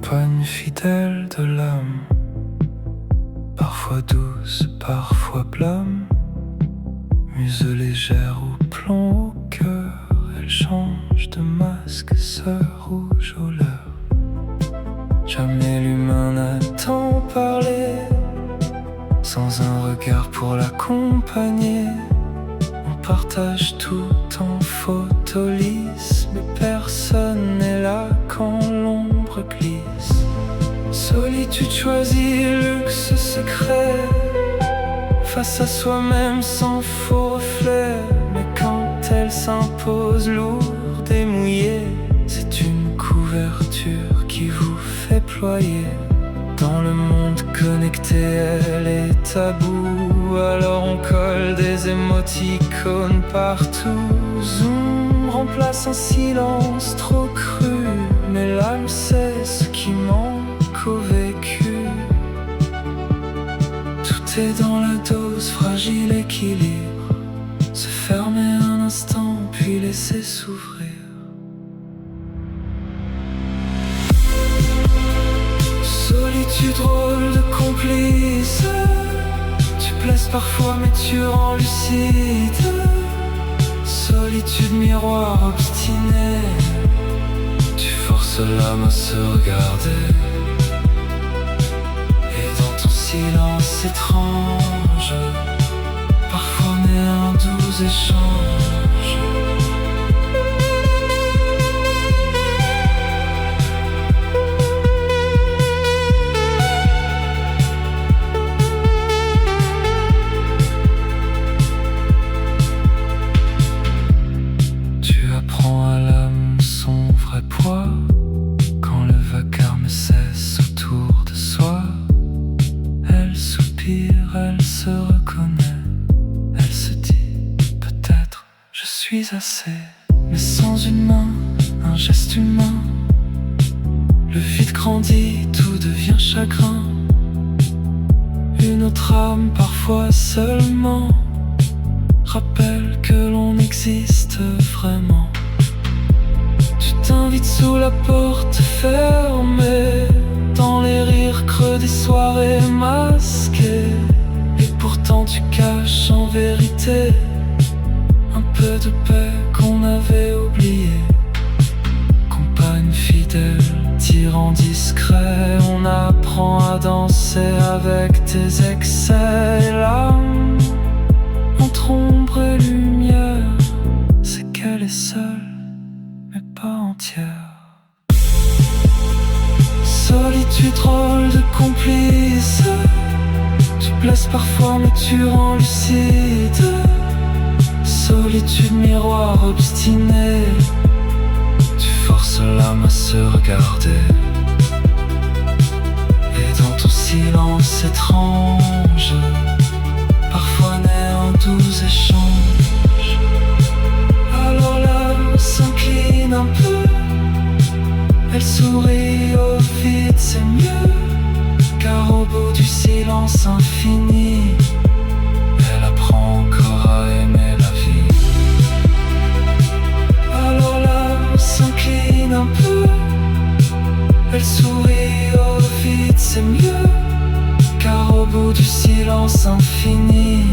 compagne fidèle de l'âme, parfois douce, parfois blâme, muse légère ou plomb au cœur, elle change de masque, sœur rouge aux lèvres. Jamais l'humain n'a tant parlé, sans un regard pour l'accompagner. On partage tout en photo lisse, mais personne n'est là quand l'ombre glisse. Solitude choisie, luxe secret, face à soi-même sans faux reflet. Mais quand elle s'impose lourde et mouillée, c'est une couverture qui vous fait ployer. Dans le monde connecté, elle est tabou, alors on colle des émoticônes partout. Zoom remplace un silence trop cru, mais l'âme sait ce qui manque au vécu. Tout est dans la dose, fragile équilibre, se fermer un instant puis laisser s'ouvrir. Solitude, rôle de complice, tu blesses parfois mais tu rends lucide. Solitude, miroir obstiné, tu forces l'âme à se regarder. Et dans ton silence étrange, parfois naît un doux échange. Quand le vacarme cesse autour de soi, elle soupire, elle se reconnaît, elle se dit peut-être je suis assez. Mais sans une main, un geste humain, le vide grandit, tout devient chagrin. Une autre âme, parfois seulement, rappelle que l'on existe vraiment. T'invite sous la porte fermée, dans les rires creux des soirées masquées. Et pourtant tu caches en vérité un peu de paix qu'on avait oublié. Compagne fidèle, tyran discret, on apprend à danser avec tes excès. Et l'âme, entre ombre et lumière, c'est qu'elle est seule, pas entière. Solitude, rôle de complice, tu blesses parfois mais tu rends lucide. Solitude, miroir obstiné, tu forces l'âme à se regarder. Et dans ton silence étrange, parfois naît un doux échange. Alors l'âme s'incline un peu, elle sourit au vide, c'est mieux, car au bout du silence infini, elle apprend encore à aimer la vie. Alors l'âme s'incline un peu, elle sourit au vide, c'est mieux, car au bout du silence infini,